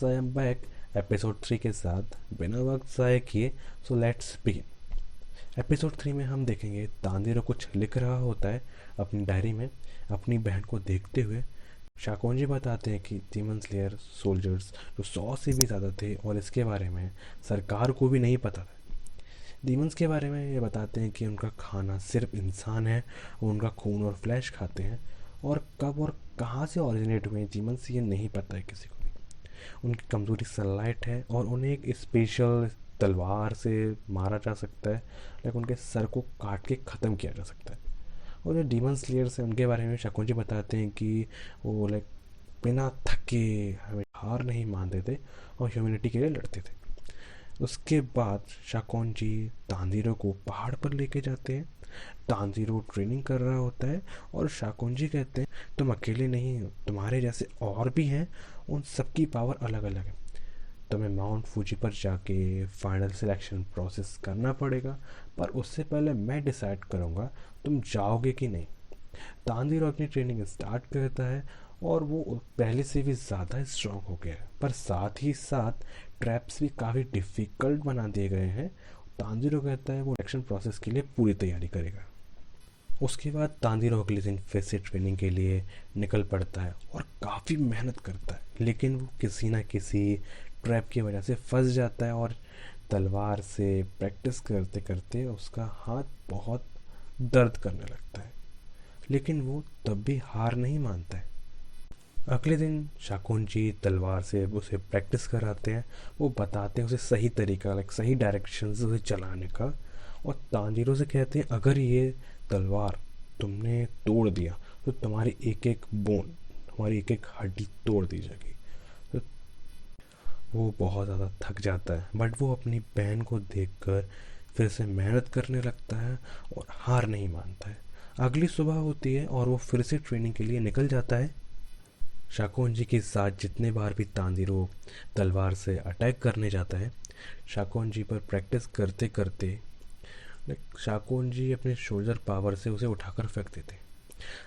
Guys, I am back episode 3 के साथ बिना वक्त ज़ाय किए। So let's begin. एपिसोड 3 में हम देखेंगे तांजीरो कुछ लिख रहा होता है अपनी डायरी में अपनी बहन को देखते हुए। शाकोंजी बताते हैं कि डीमन स्लेयर सोल्जर्स जो 100 से भी ज़्यादा थे और इसके बारे में सरकार को भी नहीं पता था। डीमंस के बारे में ये बताते हैं कि उनका खाना सिर्फ इंसान है, वो उनका खून और फ्लैश खाते हैं, और कब और कहाँ से ऑरिजिनेट हुए डीमंस ये नहीं पता है किसी को भी। उनकी कमज़ोरी सनलाइट है और उन्हें एक स्पेशल तलवार से मारा जा सकता है, लाइक उनके सर को काट के ख़त्म किया जा सकता है। और जो डीमन स्लेयर्स हैं उनके बारे में शाकुंजी बताते हैं कि वो लाइक बिना थके हमें हार नहीं मानते थे और ह्यूमैनिटी के लिए लड़ते थे। उसके बाद शाकोंजी तांजीरो को पहाड़ पर लेके जाते हैं। तांजीरो ट्रेनिंग कर रहा होता है और शाकोंजी कहते हैं तुम अकेले नहीं हो, तुम्हारे जैसे और भी हैं, उन सबकी पावर अलग अलग है। तुम्हें माउंट फूजी पर जाके फाइनल सिलेक्शन प्रोसेस करना पड़ेगा, पर उससे पहले मैं डिसाइड करूँगा तुम जाओगे कि नहीं। तांजीरो अपनी ट्रेनिंग स्टार्ट करता है और वो पहले से भी ज़्यादा स्ट्रॉन्ग हो गया है, पर साथ ही साथ ट्रैप्स भी काफ़ी डिफ़िकल्ट बना दिए गए हैं। तांजीरो कहता है वो सिलेक्शन प्रोसेस के लिए पूरी तैयारी करेगा। उसके बाद तांजीरो अगले दिन फिर से ट्रेनिंग के लिए निकल पड़ता है और काफ़ी मेहनत करता है, लेकिन वो किसी ना किसी ट्रैप की वजह से फंस जाता है और तलवार से प्रैक्टिस करते करते उसका हाथ बहुत दर्द करने लगता है, लेकिन वो तब भी हार नहीं मानता है। अगले दिन शाकुंजी तलवार से उसे प्रैक्टिस कराते हैं। वो बताते हैं उसे सही तरीका, लाइक सही डायरेक्शन से उसे चलाने का, और तांजीरो से कहते हैं अगर ये तलवार तुमने तोड़ दिया तो तुम्हारी एक एक बोन, तुम्हारी एक एक हड्डी तोड़ दी जाएगी। तो वो बहुत ज़्यादा थक जाता है, बट वो अपनी बहन को देखकर फिर से मेहनत करने लगता है और हार नहीं मानता है। अगली सुबह होती है और वो फिर से ट्रेनिंग के लिए निकल जाता है। शाकोंजी के साथ जितने बार भी तांजीरो तलवार से अटैक करने जाता है, शाकोंजी पर प्रैक्टिस करते करते शाकोंजी अपने शोल्डर पावर से उसे उठाकर फेंक देते।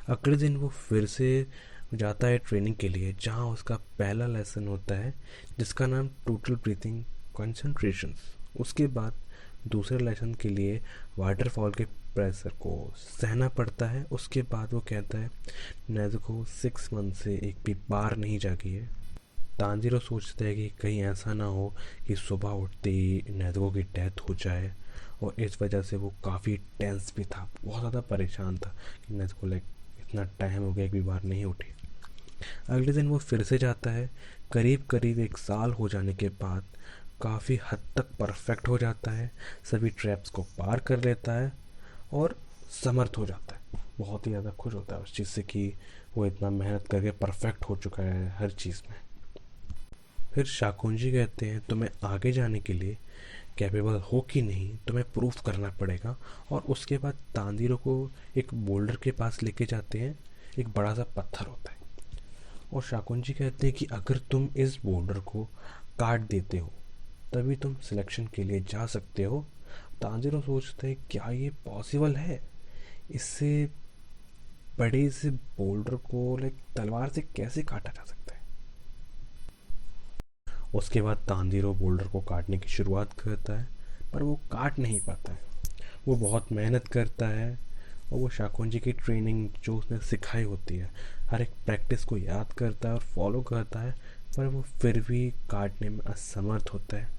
अगले दिन वो फिर से जाता है ट्रेनिंग के लिए, जहाँ उसका पहला लेसन होता है जिसका नाम टोटल ब्रीथिंग कंसंट्रेशन। उसके बाद दूसरे लेसन के लिए वाटरफॉल के प्रेशर को सहना पड़ता है। उसके बाद वो कहता है नेज़ुको 6 मंथ से एक भी बार नहीं जागी है। तांजीरो सोचता है कि कहीं ऐसा ना हो कि सुबह उठते ही नेज़ुको की डेथ हो जाए, और इस वजह से वो काफ़ी टेंस भी था, बहुत ज़्यादा परेशान था कि नेज़ुको लाइक इतना टाइम हो गया एक भी बार नहीं उठी। अगले दिन वो फिर से जाता है। करीब करीब 1 साल हो जाने के बाद काफ़ी हद तक परफेक्ट हो जाता है, सभी ट्रैप्स को पार कर लेता है और समर्थ हो जाता है। बहुत ही ज़्यादा खुश होता है उस चीज़ से कि वो इतना मेहनत करके परफेक्ट हो चुका है हर चीज़ में। फिर शाकुंजी कहते हैं तुम्हें आगे जाने के लिए कैपेबल हो कि नहीं तुम्हें प्रूफ करना पड़ेगा, और उसके बाद तांजीरो को एक बोल्डर के पास लेके जाते हैं। एक बड़ा सा पत्थर होता है और शाकुंजी कहते हैं कि अगर तुम इस बोल्डर को काट देते हो तभी तुम सिलेक्शन के लिए जा सकते हो। तांजीरो सोचते हैं क्या ये पॉसिबल है, इससे बड़े से बोल्डर को लाइक तलवार से कैसे काटा जा सकता है। उसके बाद तांजीरो बोल्डर को काटने की शुरुआत करता है, पर वो काट नहीं पाता है। वो बहुत मेहनत करता है और वो शाकुंजी की ट्रेनिंग जो उसने सिखाई होती है हर एक प्रैक्टिस को याद करता है और फॉलो करता है, पर वो फिर भी काटने में असमर्थ होता है।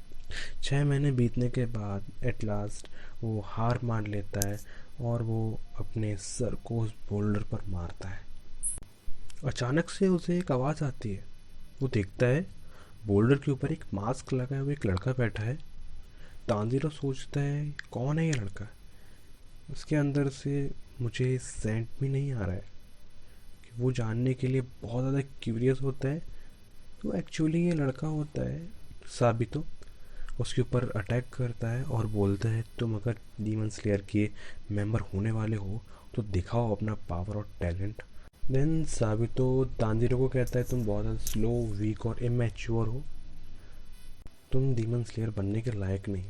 6 महीने बीतने के बाद एट लास्ट वो हार मान लेता है और वो अपने सर को उस बोल्डर पर मारता है। अचानक से उसे एक आवाज़ आती है। वो देखता है बोल्डर के ऊपर एक मास्क लगाए हुए एक लड़का बैठा है। तांजीरो सोचता है कौन है ये लड़का। उसके अंदर से मुझे सेंट भी नहीं आ रहा है कि वो जानने के लिए बहुत ज़्यादा क्यूरियस होता है। तो एक्चुअली ये लड़का होता है साबितो। उसके ऊपर अटैक करता है और बोलता है तुम अगर डीमन स्लेयर के मेंबर होने वाले हो तो दिखाओ अपना पावर और टैलेंट। देन साबितो तांजीरो को कहता है तुम बहुत स्लो, वीक और इमेच्योर हो, तुम डीमन स्लेयर बनने के लायक नहीं।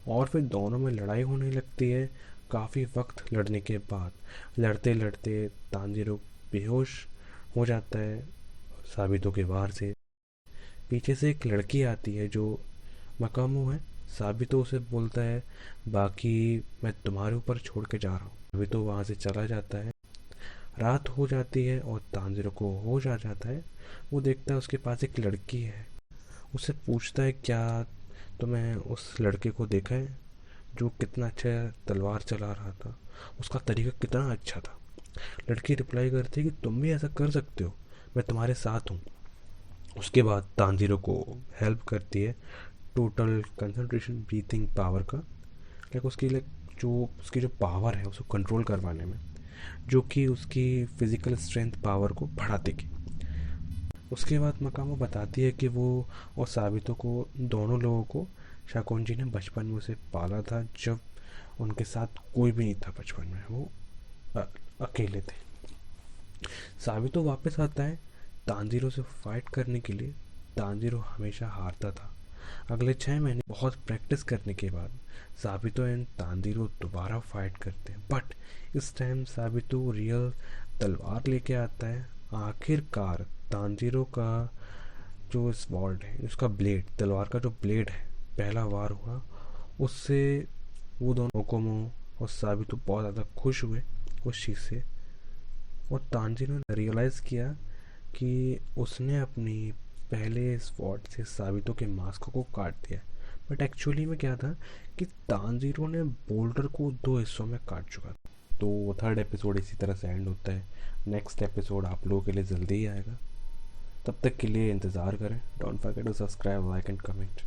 और फिर दोनों में लड़ाई होने लगती है। काफ़ी वक्त लड़ने के बाद लड़ते लड़ते तांजीरो बेहोश हो जाता है साबितो के वार से। पीछे से एक लड़की आती है जो मकामो है। साबितो उसे बोलता है, बाकी मैं तुम्हारे ऊपर छोड़ के जा रहा हूँ। साबितो वहाँ से चला जाता है। रात हो जाती है और तांजिरो को होश आ जाता है। वो देखता है उसके पास एक लड़की है। उससे पूछता है, क्या तुम्हें उस लड़के को देखा है जो कितना अच्छा तलवार चला रहा था, उसका तरीका कितना अच्छा था। लड़की रिप्लाई करती है कि तुम भी ऐसा कर सकते हो, मैं तुम्हारे साथ हूँ। उसके बाद तांजिरो को हेल्प करती है टोटल कंसंट्रेशन ब्रीथिंग पावर का, लाइक जो उसकी जो पावर है उसको कंट्रोल करवाने में, जो कि उसकी फिजिकल स्ट्रेंथ पावर को बढ़ा देगी। उसके बाद मकामो बताती है कि वो और साबितो को, दोनों लोगों को शाकुंजी ने बचपन में उसे पाला था, जब उनके साथ कोई भी नहीं था। बचपन में वो अ- अकेले थे। साबितो वापस आता है तांजीरो से फाइट करने के लिए। तांजीरो हमेशा हारता था। अगले 6 महीने बहुत प्रैक्टिस करने के बाद साबितो एंड तांजीरो दोबारा फाइट करते हैं, बट इस टाइम साबितो रियल तलवार लेके आता है। आखिरकार तांजीरो का जो स्वॉर्ड है, उसका ब्लेड, तलवार का जो ब्लेड है, पहला वार हुआ उससे। वो दोनों ओकोमो और साबितो बहुत ज़्यादा खुश हुए उस चीज़ से। और तांजीरो ने रियलाइज़ किया कि उसने अपनी पहले स्वॉर्ड से साबितो के मास्क को काट दिया। बट एक्चुअली में क्या था कि तांजीरो ने बोल्डर को 2 हिस्सों में काट चुका था। तो थर्ड एपिसोड इसी तरह से एंड होता है। नेक्स्ट एपिसोड आप लोगों के लिए जल्दी ही आएगा। तब तक के लिए इंतज़ार करें। Don't forget to subscribe, like and comment.